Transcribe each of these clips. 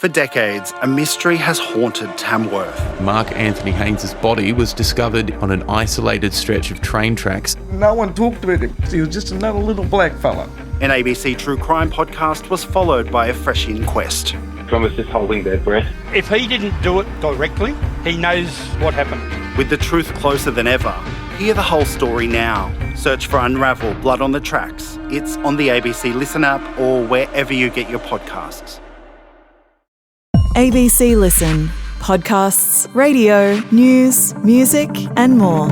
For decades, a mystery has haunted Tamworth. Mark Anthony Haynes' body was discovered on an isolated stretch of train tracks. No one talked about him. He was just another little black fella. An ABC True Crime podcast was followed by a fresh inquest. John was just holding their breath. If he didn't do it directly, he knows what happened. With the truth closer than ever, hear the whole story now. Search for Unravel Blood on the Tracks. It's on the ABC Listen app or wherever you get your podcasts. ABC Listen. Podcasts, radio, news, music and more.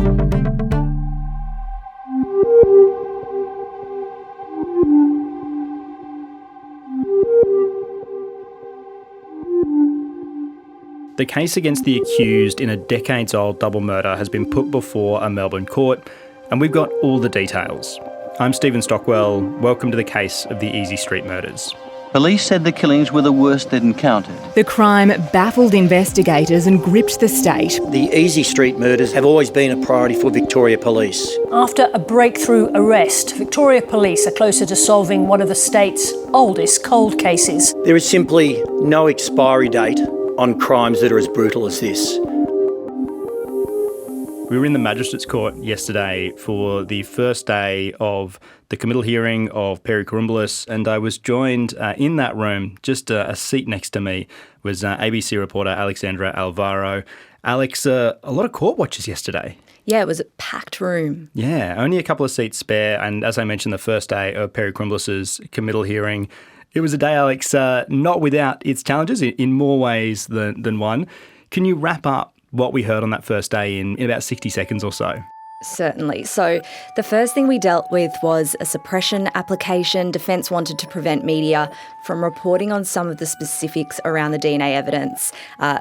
The case against the accused in a decades-old double murder has been put before a Melbourne court, and we've got all the details. I'm Stephen Stockwell. Welcome to the case of the Easey Street Murders. Police said the killings were the worst they'd encountered. The crime baffled investigators and gripped the state. The Easey Street Murders have always been a priority for Victoria Police. After a breakthrough arrest, Victoria Police are closer to solving one of the state's oldest cold cases. There is simply no expiry date on crimes that are as brutal as this. We were in the Magistrates Court yesterday for the first day of the committal hearing of Perry Kouroumblis, and I was joined in that room, just a seat next to me, was ABC reporter Alexandra Alvaro. Alex, a lot of court watchers yesterday. Yeah, it was a packed room. Yeah, only a couple of seats spare, and as I mentioned, the first day of Perry Kouroumblis' committal hearing. It was a day, Alex, not without its challenges in more ways than one. Can you wrap up what we heard on that first day in about 60 seconds or so? Certainly. So the first thing we dealt with was a suppression application. Defence wanted to prevent media from reporting on some of the specifics around the DNA evidence,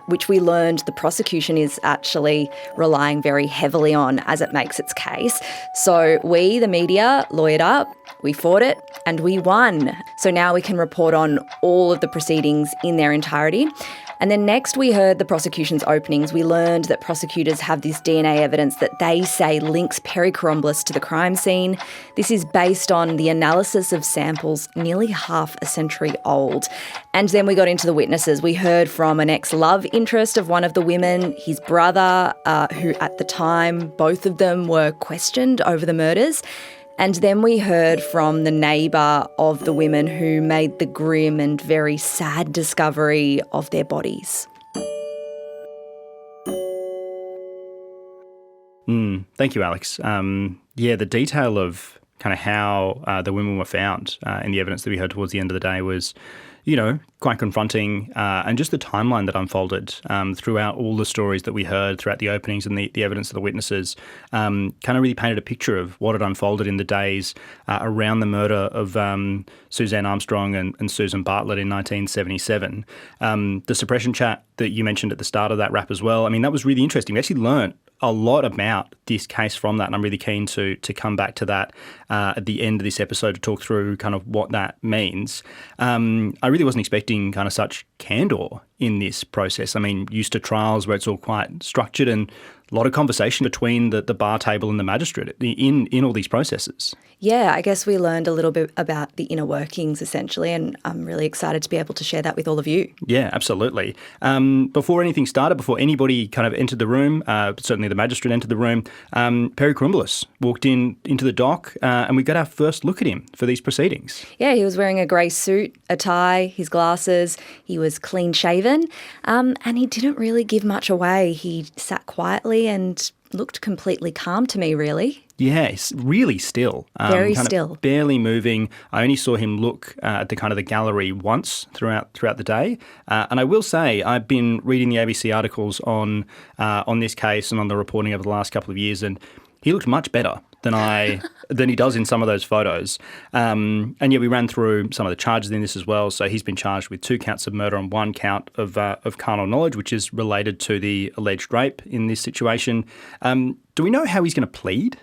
which we learned the prosecution is actually relying very heavily on as it makes its case. So we, the media, lawyered up, we fought it, and we won. So now we can report on all of the proceedings in their entirety. And then next we heard the prosecution's openings. We learned that prosecutors have this DNA evidence that they say links Perry Kouroumblis to the crime scene. This is based on the analysis of samples nearly half a century old. And then we got into the witnesses. We heard from an ex-love interest of one of the women, his brother, who at the time, both of them were questioned over the murders. And then we heard from the neighbour of the women who made the grim and very sad discovery of their bodies. Thank you, Alex. The detail of kind of how the women were found in the evidence that we heard towards the end of the day was, quite confronting, and just the timeline that unfolded throughout all the stories that we heard throughout the openings and the evidence of the witnesses kind of really painted a picture of what had unfolded in the days around the murder of Suzanne Armstrong and Susan Bartlett in 1977. The suppression chat that you mentioned at the start of that wrap as well, I mean, that was really interesting. We actually learnt a lot about this case from that, and I'm really keen to come back to that at the end of this episode to talk through kind of what that means. I really wasn't expecting kind of such candour in this process. I mean, used to trials where it's all quite structured and a lot of conversation between the bar table and the magistrate in all these processes. Yeah, I guess we learned a little bit about the inner workings essentially, and I'm really excited to be able to share that with all of you. Yeah, absolutely. Before anything started, before anybody kind of entered the room, certainly the magistrate entered the room, Perry Kouroumblis walked into the dock and we got our first look at him for these proceedings. Yeah, he was wearing a grey suit, a tie, his glasses. He was clean shaven and he didn't really give much away. He sat quietly and looked completely calm to me, really. Yes, really still. Very still. Barely moving. I only saw him look at the kind of the gallery once throughout the day. And I will say I've been reading the ABC articles on this case and on the reporting over the last couple of years, and he looked much better than he does in some of those photos. And yeah, we ran through some of the charges in this as well. So he's been charged with 2 counts of murder and 1 count of carnal knowledge, which is related to the alleged rape in this situation. Do we know how he's going to plead?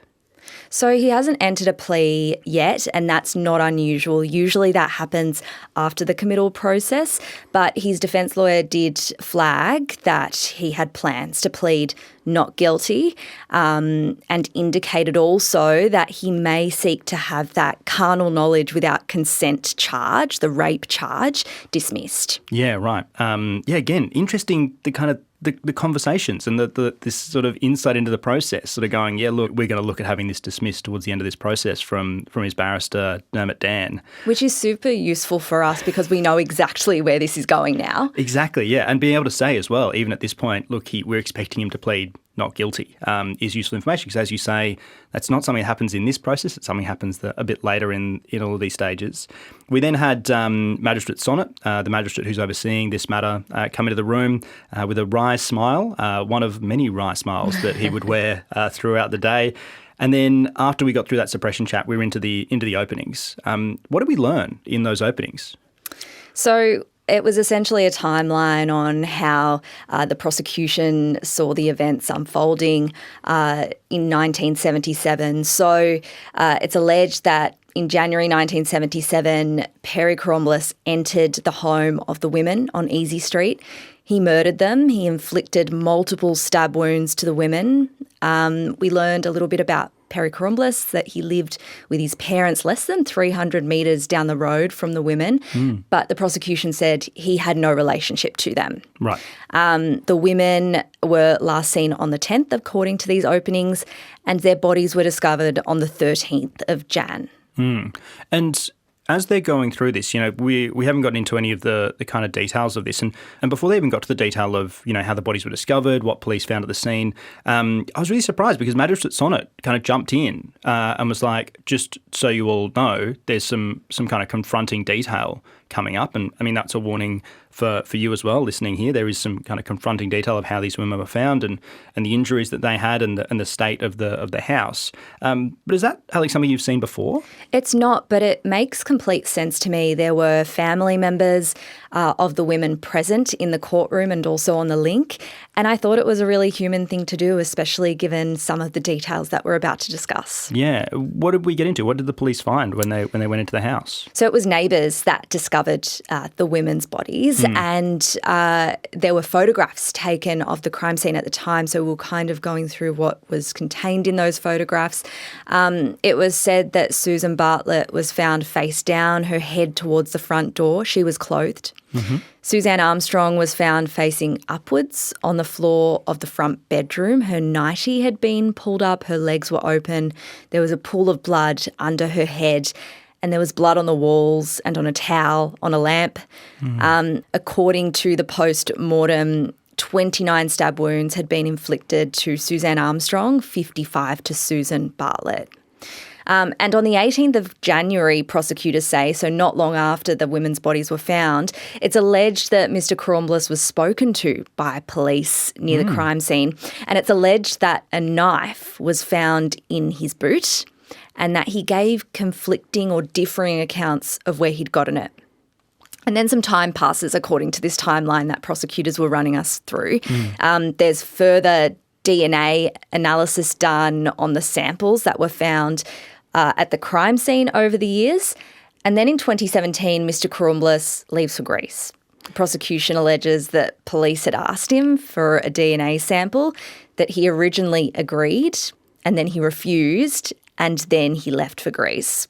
So he hasn't entered a plea yet, and that's not unusual. Usually that happens after the committal process, but his defence lawyer did flag that he had plans to plead not guilty, and indicated also that he may seek to have that carnal knowledge without consent charge, the rape charge, dismissed. Yeah, right. Again, interesting, the kind of the conversations and this sort of insight into the process, sort of going, yeah, look, we're going to look at having this dismissed towards the end of this process from his barrister, Dermot Dan. Which is super useful for us because we know exactly where this is going now. Exactly, yeah. And being able to say as well, even at this point, look, we're expecting him to plead not guilty, is useful information because, as you say, that's not something that happens in this process. It's something that happens a bit later in all of these stages. We then had Magistrate Sonnet, the magistrate who's overseeing this matter, come into the room with a wry smile, one of many wry smiles that he would wear throughout the day. And then after we got through that suppression chat, we were into the openings. What did we learn in those openings? So it was essentially a timeline on how the prosecution saw the events unfolding in 1977. So it's alleged that in January 1977, Perry Kouroumblis entered the home of the women on Easey Street. He murdered them. He inflicted multiple stab wounds to the women. We learned a little bit about Perry Kouroumblis, that he lived with his parents less than 300 metres down the road from the women, but the prosecution said he had no relationship to them. Right. The women were last seen on the 10th, according to these openings, and their bodies were discovered on the 13th of Jan. And as they're going through this, we haven't gotten into any of the kind of details of this. And before they even got to the detail of, how the bodies were discovered, what police found at the scene, I was really surprised because Magistrate Sonnet kind of jumped in and was like, just so you all know, there's some kind of confronting detail coming up. And I mean, that's a warning for you as well, listening here. There is some kind of confronting detail of how these women were found and the injuries that they had and the state of the house. But is that, Alex, something you've seen before? It's not, but it makes complete sense to me. There were family members of the women present in the courtroom and also on the link. And I thought it was a really human thing to do, especially given some of the details that we're about to discuss. Yeah. What did we get into? What did the police find when they went into the house? So it was neighbours that discovered the women's bodies and there were photographs taken of the crime scene at the time. So we were kind of going through what was contained in those photographs. It was said that Susan Bartlett was found face down, her head towards the front door. She was clothed. Suzanne Armstrong was found facing upwards on the floor of the front bedroom. Her nightie had been pulled up, her legs were open. There was a pool of blood under her head and there was blood on the walls and on a towel, on a lamp. According to the post-mortem, 29 stab wounds had been inflicted to Suzanne Armstrong, 55 to Susan Bartlett. And on the 18th of January, prosecutors say, so not long after the women's bodies were found, it's alleged that Mr. Kouroumblis was spoken to by police near the crime scene. And it's alleged that a knife was found in his boot and that he gave conflicting or differing accounts of where he'd gotten it. And then some time passes according to this timeline that prosecutors were running us through. There's further DNA analysis done on the samples that were found at the crime scene over the years. And then in 2017, Mr. Kouroumblis leaves for Greece. The prosecution alleges that police had asked him for a DNA sample, that he originally agreed and then he refused and then he left for Greece.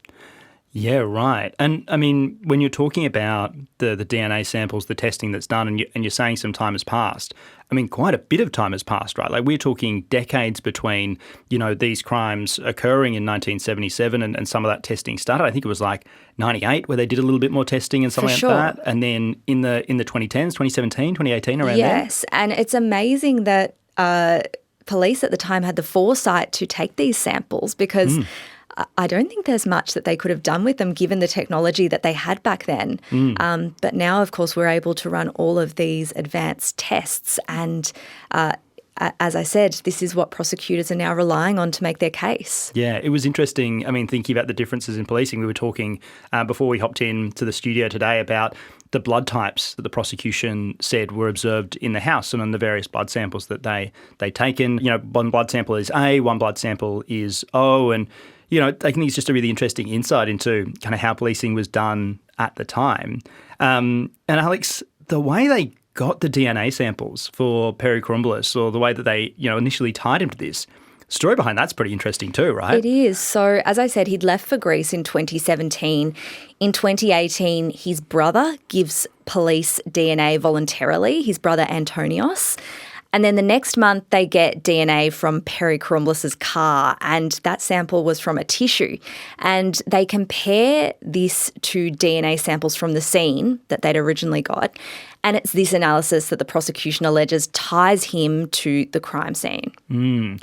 Yeah, right. And I mean, when you're talking about the DNA samples, the testing that's done, and you're saying some time has passed, I mean, quite a bit of time has passed, right? Like we're talking decades between, these crimes occurring in 1977 and some of that testing started. I think it was like 98 where they did a little bit more testing and something like that. And then in the 2010s, 2017, 2018, around there. Yes, and it's amazing that police at the time had the foresight to take these samples because I don't think there's much that they could have done with them given the technology that they had back then. But now, of course, we're able to run all of these advanced tests and as I said, this is what prosecutors are now relying on to make their case. Yeah, it was interesting. I mean, thinking about the differences in policing, we were talking before we hopped into the studio today about the blood types that the prosecution said were observed in the house and on the various blood samples that they taken. You know, one blood sample is A, one blood sample is O, and you know, I think it's just a really interesting insight into kind of how policing was done at the time. And Alex, the way they got the DNA samples for Perry Kouroumblis, or the way that they, you know, initially tied him to this, the story behind that's pretty interesting too, right? It is. So, as I said, he'd left for Greece in 2017. In 2018, his brother gives police DNA voluntarily, his brother Antonios. And then the next month, they get DNA from Perry Kouroumblis' car, and that sample was from a tissue. And they compare this to DNA samples from the scene that they'd originally got. And it's this analysis that the prosecution alleges ties him to the crime scene. And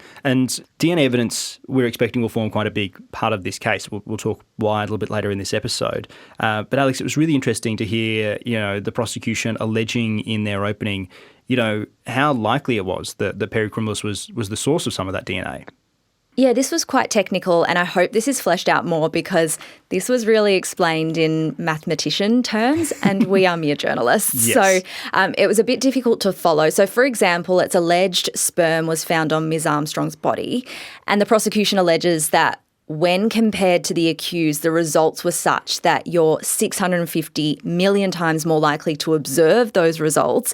DNA evidence we're expecting will form quite a big part of this case. We'll talk why a little bit later in this episode. But Alex, it was really interesting to hear, you know, the prosecution alleging in their opening, you know, how likely it was that Perry Kouroumblis was the source of some of that DNA. Yeah, this was quite technical, and I hope this is fleshed out more because this was really explained in mathematician terms, and we are mere journalists. Yes. So it was a bit difficult to follow. So, for example, it's alleged sperm was found on Ms. Armstrong's body, and the prosecution alleges that when compared to the accused, the results were such that you're 650 million times more likely to observe those results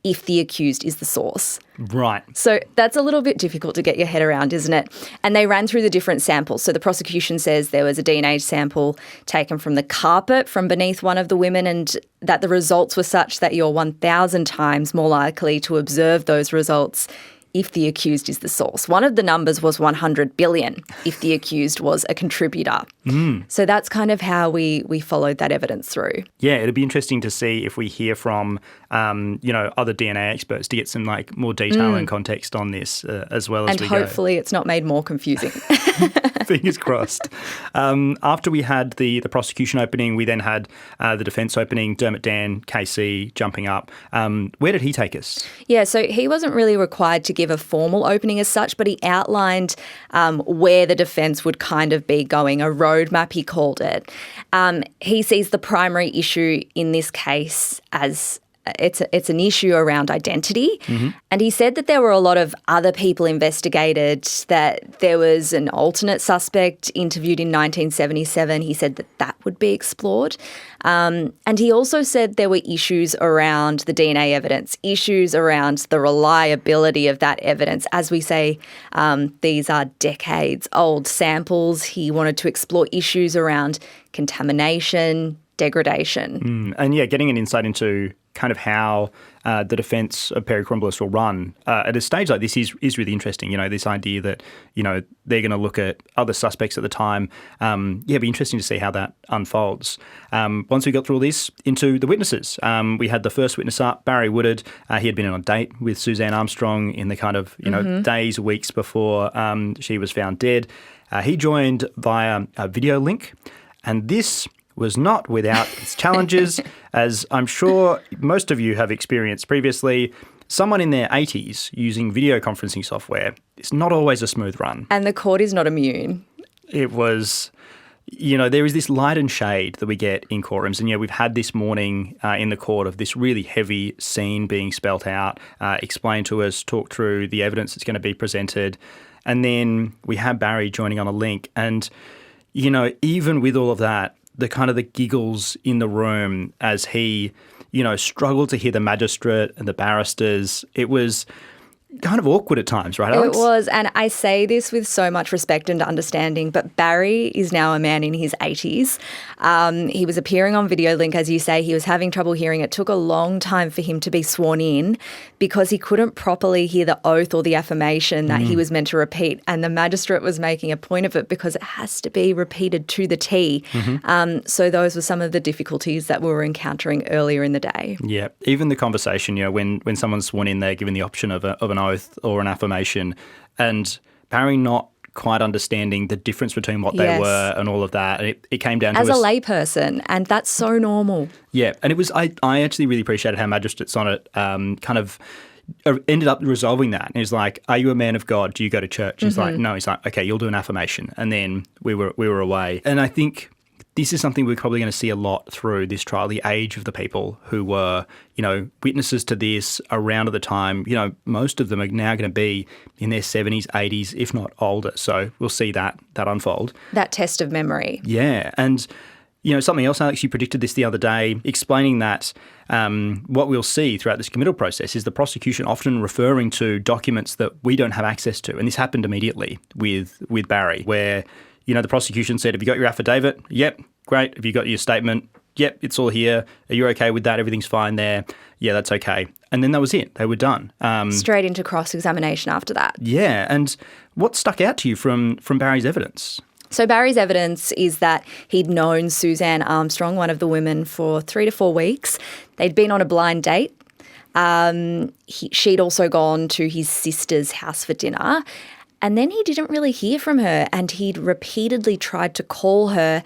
if the accused is the source. Right. So that's a little bit difficult to get your head around, isn't it? And they ran through the different samples. So the prosecution says there was a DNA sample taken from the carpet from beneath one of the women, and that the results were such that you're 1,000 times more likely to observe those results if the accused is the source. One of the numbers was 100 billion if the accused was a contributor. So that's kind of how we followed that evidence through. Yeah, it'd be interesting to see if we hear from, you know, other DNA experts to get some like more detail and context on this as well as we go. And hopefully it's not made more confusing. Fingers crossed. After we had the prosecution opening, we then had the defence opening, Dermot Dan, KC jumping up. Where did he take us? Yeah, so he wasn't really required to give a formal opening as such, but he outlined where the defence would kind of be going, a roadmap he called it. He sees the primary issue in this case as it's an issue around identity. And he said that there were a lot of other people investigated, that there was an alternate suspect interviewed in 1977. He said that would be explored. And he also said there were issues around the DNA evidence, issues around the reliability of that evidence. As we say, these are decades old samples. He wanted to explore issues around contamination, degradation. And yeah, getting an insight into kind of how the defence of Perry Kouroumblis will run at a stage like this is really interesting. You know, this idea that, you know, they're going to look at other suspects at the time. It'd be interesting to see how that unfolds. Once we got through all this, into the witnesses. We had the first witness up, Barry Woodard. He had been on a date with Suzanne Armstrong in the kind of, you know, days, weeks before she was found dead. He joined via a video link, and this was not without its challenges, as I'm sure most of you have experienced previously. Someone in their 80s using video conferencing software is not always a smooth run. And the court is not immune. It was, you know, there is this light and shade that we get in courtrooms. And, yeah, we've had this morning in the court of this really heavy scene being spelt out, explained to us, talked through the evidence that's going to be presented. And then we have Barry joining on a link. And, you know, even with all of that, the kind of the giggles in the room as he, you know, struggled to hear the magistrate and the barristers. It was kind of awkward at times, right, Alex? It was, and I say this with so much respect and understanding, but Barry is now a man in his 80s. He was appearing on video link, as you say. He was having trouble hearing. It took a long time for him to be sworn in because he couldn't properly hear the oath or the affirmation that he was meant to repeat, and the magistrate was making a point of it because it has to be repeated to the T. So those were some of the difficulties that we were encountering earlier in the day. Yeah, even the conversation, you know, when someone's sworn in, they're given the option of an oath or an affirmation, and Barry not quite understanding the difference between what they were and all of that. And it came down to as a layperson, and that's so normal. Yeah, and it was I actually really appreciated how magistrates on it kind of ended up resolving that. And he's like, "Are you a man of God? Do you go to church?" He's like, "No." He's like, "Okay, you'll do an affirmation." And then we were away. And I think this is something we're probably going to see a lot through this trial, the age of the people who were, witnesses to this around at the time. Most of them are now going to be in their 70s, 80s, if not older. So we'll see that unfold. That test of memory. Yeah. And, something else, Alex, you predicted this the other day, explaining that what we'll see throughout this committal process is the prosecution often referring to documents that we don't have access to. And this happened immediately with Barry, where the prosecution said, "Have you got your affidavit?" "Yep." "Great." "Have you got your statement?" "Yep, it's all here." "Are you okay with that? Everything's fine there?" "Yeah, that's okay." And then that was it. They were done. Straight into cross-examination after that. Yeah. And what stuck out to you from Barry's evidence? So Barry's evidence is that he'd known Suzanne Armstrong, one of the women, for 3 to 4 weeks. They'd been on a blind date. She'd also gone to his sister's house for dinner. And then he didn't really hear from her, and he'd repeatedly tried to call her.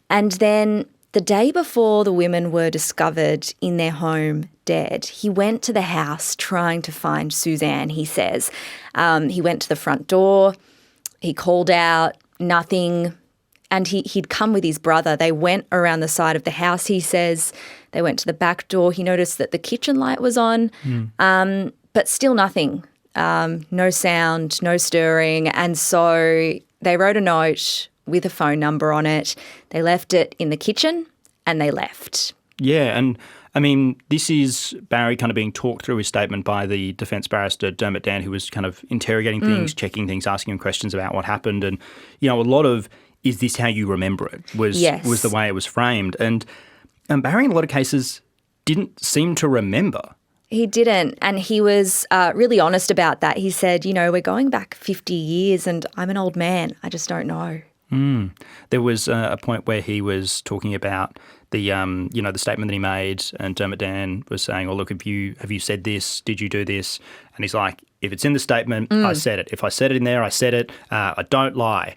And then the day before the women were discovered in their home dead, he went to the house trying to find Suzanne, he says. He went to the front door, he called out, nothing, and he'd come with his brother. They went around the side of the house, he says. They went to the back door. He noticed that the kitchen light was on, but still nothing. No sound, no stirring. And so they wrote a note with a phone number on it. They left it in the kitchen and they left. Yeah, and I mean, this is Barry kind of being talked through his statement by the defence barrister, Dermot Dan, who was kind of interrogating things, checking things, asking him questions about what happened. And, a lot of, "Is this how you remember it?" was the way it was framed. And Barry, in a lot of cases, didn't seem to remember. He didn't, and he was really honest about that. He said, we're going back 50 years and I'm an old man. I just don't know. There was a point where he was talking about the statement that he made, and Dermot Dan was saying, "Oh, look, have you said this? Did you do this?" And he's like, "If it's in the statement, I said it. If I said it in there, I said it. I don't lie,"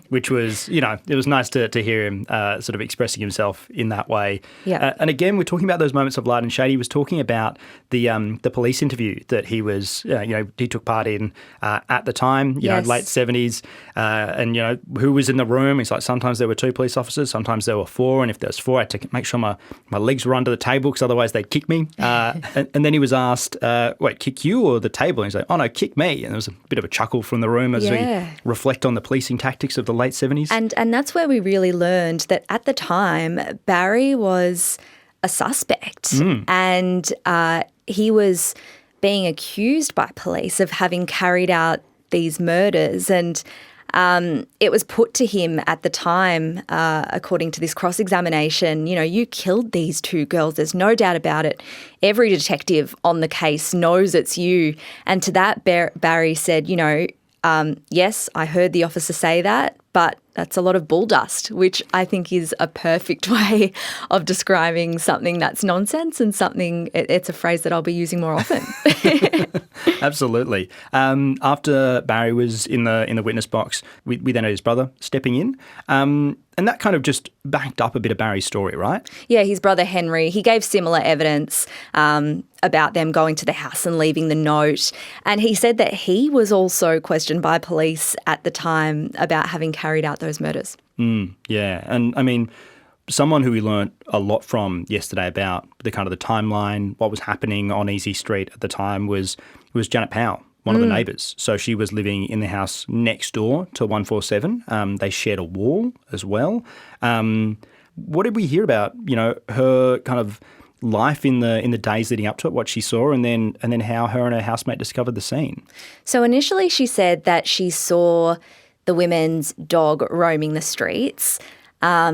which was, it was nice to hear him sort of expressing himself in that way. Yeah. And again, we're talking about those moments of light and shade. He was talking about the police interview that he was, he took part in at the time, late 70s, and, who was in the room. He's like, sometimes there were 2 police officers, sometimes there were 4, and if there was 4, I had to make sure my legs were under the table because otherwise they'd kick me. And then he was asked, "Wait, kick you or the table?" And he's like, "Oh no, kick me." And there was a bit of a chuckle from the room as we reflect on the policing tactics of the late 70s. And that's where we really learned that at the time, Barry was a suspect, and he was being accused by police of having carried out these murders. And it was put to him at the time, according to this cross-examination, you killed these 2 girls. There's no doubt about it. Every detective on the case knows it's you. And to that, Barry said, yes, I heard the officer say that, but that's a lot of bull dust, which I think is a perfect way of describing something that's nonsense and something, it's a phrase that I'll be using more often. Absolutely. After Barry was in the witness box, we then had his brother stepping in. And that kind of just backed up a bit of Barry's story, right? Yeah, his brother Henry, he gave similar evidence about them going to the house and leaving the note. And he said that he was also questioned by police at the time about having carried out those murders. Yeah, and I mean, someone who we learnt a lot from yesterday about the kind of the timeline, what was happening on Easey Street at the time was Janet Powell, one of the neighbours. So she was living in the house next door to 147. They shared a wall as well. What did we hear about, her kind of life in the days leading up to it, what she saw, and then how her and her housemate discovered the scene? So initially she said that she saw the women's dog roaming the streets.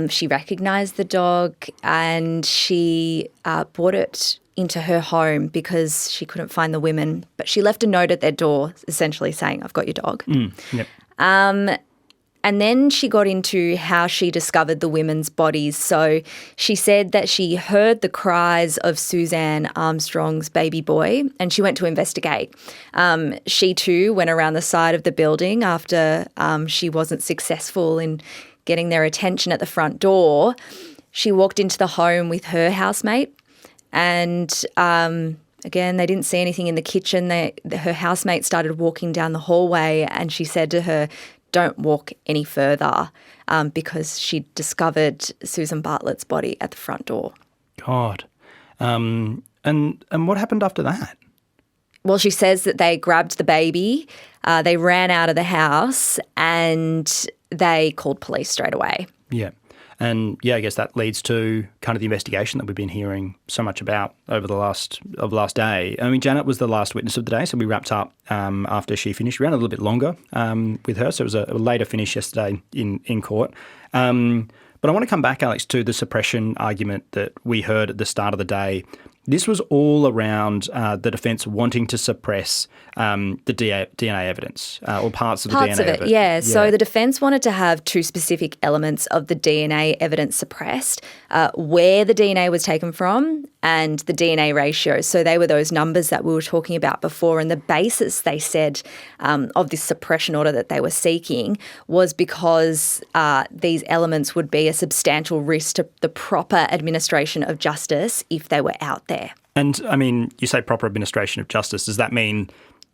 She recognised the dog and she brought it into her home because she couldn't find the women. But she left a note at their door essentially saying, "I've got your dog." Yep. And then she got into how she discovered the women's bodies. So she said that she heard the cries of Suzanne Armstrong's baby boy and she went to investigate. She too went around the side of the building after she wasn't successful in getting their attention at the front door. She walked into the home with her housemate and Again, they didn't see anything in the kitchen. Her housemate started walking down the hallway and she said to her, "Don't walk any further," because she discovered Susan Bartlett's body at the front door. God. And what happened after that? Well, she says that they grabbed the baby, they ran out of the house and they called police straight away. Yeah. And I guess that leads to kind of the investigation that we've been hearing so much about over the last day. I mean, Janet was the last witness of the day, so we wrapped up after she finished. We ran a little bit longer with her, so it was a later finish yesterday in court. But I want to come back, Alex, to the suppression argument that we heard at the start of the day. This was all around the defence wanting to suppress the DNA evidence or parts of the DNA evidence. Parts of it, yeah. So the defence wanted to have two specific elements of the DNA evidence suppressed, where the DNA was taken from and the DNA ratio. So they were those numbers that we were talking about before. And the basis, they said, of this suppression order that they were seeking was because these elements would be a substantial risk to the proper administration of justice if they were out there. And, I mean, you say proper administration of justice. Does that mean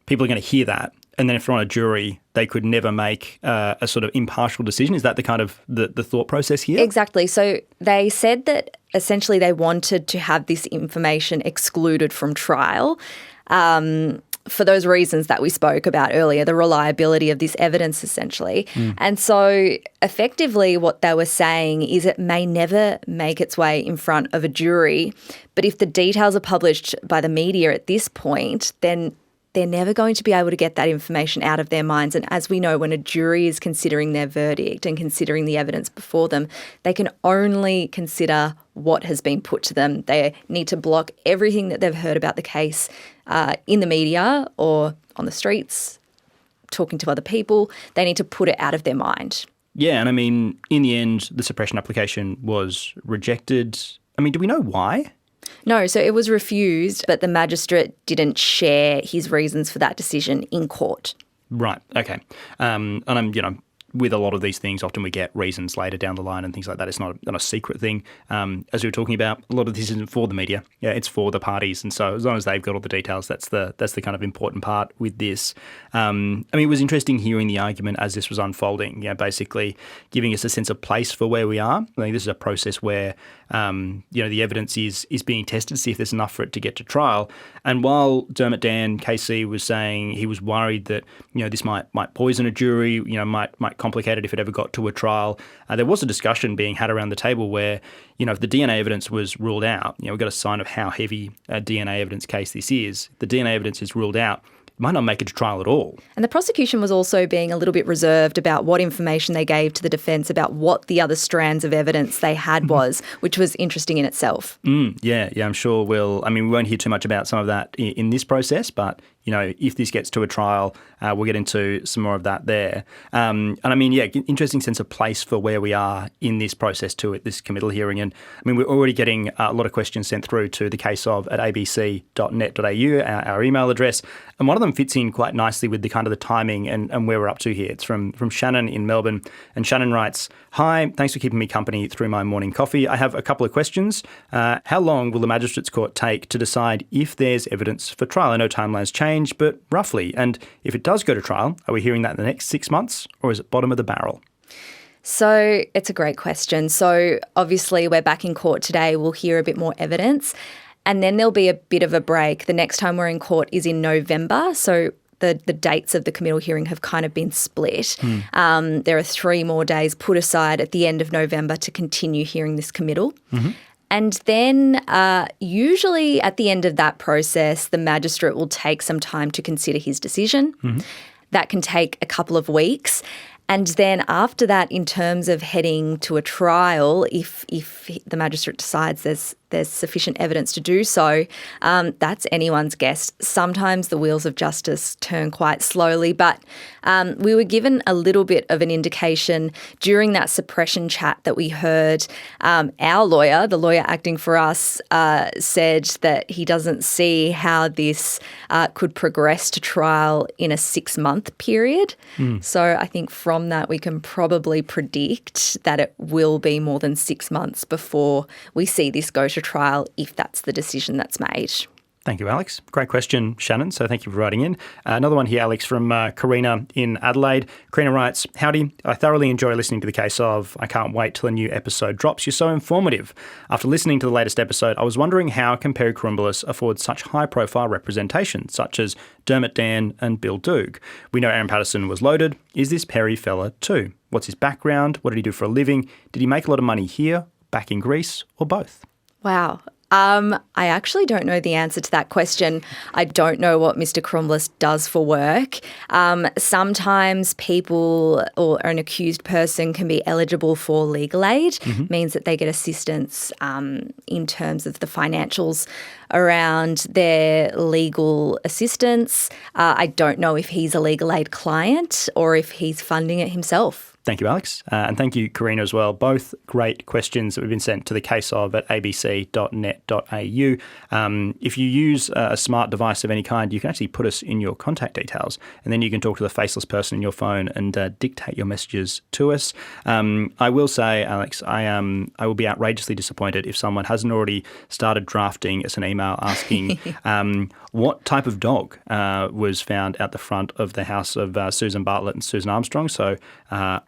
people are going to hear that and then if they're on a jury, they could never make a sort of impartial decision? Is that the kind of the thought process here? Exactly. So they said that essentially they wanted to have this information excluded from trial for those reasons that we spoke about earlier, the reliability of this evidence essentially. And so effectively what they were saying is it may never make its way in front of a jury, but if the details are published by the media at this point, then they're never going to be able to get that information out of their minds. And as we know, when a jury is considering their verdict and considering the evidence before them, they can only consider what has been put to them. They need to block everything that they've heard about the case in the media or on the streets, talking to other people. They need to put it out of their mind. Yeah, and I mean, in the end, the suppression application was rejected. I mean, do we know why? No, so it was refused, but the magistrate didn't share his reasons for that decision in court. Right, okay. And I'm, with a lot of these things, often we get reasons later down the line and things like that. It's not a secret thing. As we were talking about, a lot of this isn't for the media. Yeah, it's for the parties. And so as long as they've got all the details, that's the kind of important part with this. I mean, it was interesting hearing the argument as this was unfolding, basically giving us a sense of place for where we are. I think this is a process where, the evidence is being tested to see if there's enough for it to get to trial. And while Dermot Dan, KC, was saying he was worried that, this might poison a jury, might complicate it if it ever got to a trial, there was a discussion being had around the table where, if the DNA evidence was ruled out, we've got a sign of how heavy a DNA evidence case this is. The DNA evidence is ruled out, it might not make it to trial at all. And the prosecution was also being a little bit reserved about what information they gave to the defence about what the other strands of evidence they had was, which was interesting in itself. Yeah, I'm sure we won't hear too much about some of that in this process, but if this gets to a trial, we'll get into some more of that there. And I mean, interesting sense of place for where we are in this process too, at this committal hearing. And I mean, we're already getting a lot of questions sent through to thecaseof@abc.net.au, our email address. And one of them fits in quite nicely with the kind of the timing and where we're up to here. It's from Shannon in Melbourne. And Shannon writes, "Hi, thanks for keeping me company through my morning coffee. I have a couple of questions. How long will the Magistrates Court take to decide if there's evidence for trial? I know timelines change, but roughly. And if it does go to trial, are we hearing that in the next 6 months or is it bottom of the barrel?" So it's a great question. So obviously we're back in court today. We'll hear a bit more evidence and then there'll be a bit of a break. The next time we're in court is in November. So the dates of the committal hearing have kind of been split. There are 3 more days put aside at the end of November to continue hearing this committal. And then usually at the end of that process, the magistrate will take some time to consider his decision. That can take a couple of weeks. And then after that, in terms of heading to a trial, if the magistrate decides there's sufficient evidence to do so, that's anyone's guess. Sometimes the wheels of justice turn quite slowly, but we were given a little bit of an indication during that suppression chat that we heard. Our lawyer, the lawyer acting for us, said that he doesn't see how this could progress to trial in a 6-month period. So I think from that we can probably predict that it will be more than 6 months before we see this go to trial if that's the decision that's made. Thank you, Alex. Great question, Shannon, so thank you for writing in. Another one here, Alex, from Karina in Adelaide. Karina writes, "Howdy, I thoroughly enjoy listening to the case of. I can't wait till a new episode drops. You're so informative. After listening to the latest episode, I was wondering how can Perry Kouroumblis afford such high-profile representation, such as Dermot Dan and Bill Doog? We know Aaron Patterson was loaded. Is this Perry fella too? What's his background? What did he do for a living? Did he make a lot of money here, back in Greece, or both?" Wow. I actually don't know the answer to that question. I don't know what Mr. Kouroumblis does for work. Sometimes people or an accused person can be eligible for legal aid, means that they get assistance in terms of the financials around their legal assistance. I don't know if he's a legal aid client or if he's funding it himself. Thank you, Alex. And thank you, Karina, as well. Both great questions that we've been sent to the caseof at abc.net.au. If you use a smart device of any kind, you can actually put us in your contact details, and then you can talk to the faceless person in your phone and dictate your messages to us. I will say, Alex, I will be outrageously disappointed if someone hasn't already started drafting us an email asking what type of dog was found at the front of the house of Susan Bartlett and Susan Armstrong. So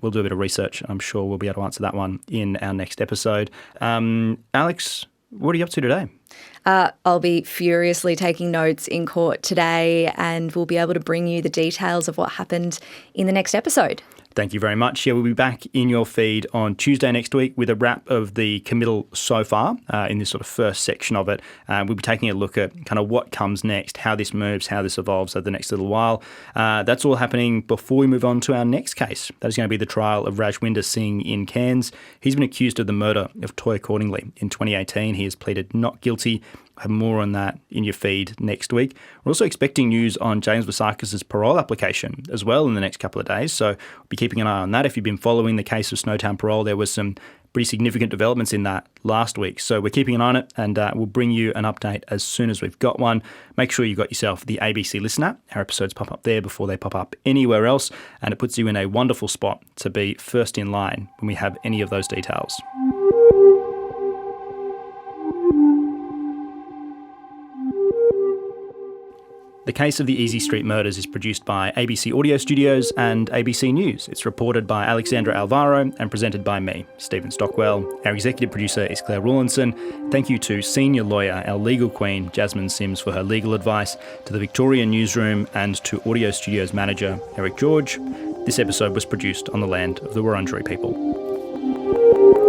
we'll do a bit of research. I'm sure we'll be able to answer that one in our next episode. Alex, what are you up to today? I'll be furiously taking notes in court today, and we'll be able to bring you the details of what happened in the next episode. Thank you very much. Yeah, we'll be back in your feed on Tuesday next week with a wrap of the committal so far in this sort of first section of it. We'll be taking a look at kind of what comes next, how this moves, how this evolves over the next little while. That's all happening before we move on to our next case. That is going to be the trial of Rajwinder Singh in Cairns. He's been accused of the murder of Toy Cordingley in 2018. He has pleaded not guilty. Have more on that in your feed next week. We're also expecting news on James Vasakis' parole application as well in the next couple of days, so be keeping an eye on that. If you've been following the case of Snowtown Parole, there was some pretty significant developments in that last week, so we're keeping an eye on it, and we'll bring you an update as soon as we've got one. Make sure you got yourself the ABC Listen app. Our episodes pop up there before they pop up anywhere else, and it puts you in a wonderful spot to be first in line when we have any of those details. The case of the Easey Street Murders is produced by ABC Audio Studios and ABC News. It's reported by Alexandra Alvaro and presented by me, Stephen Stockwell. Our executive producer is Claire Rawlinson. Thank you to senior lawyer, our legal queen, Jasmine Sims, for her legal advice, to the Victoria Newsroom, and to Audio Studios manager, Eric George. This episode was produced on the land of the Wurundjeri people.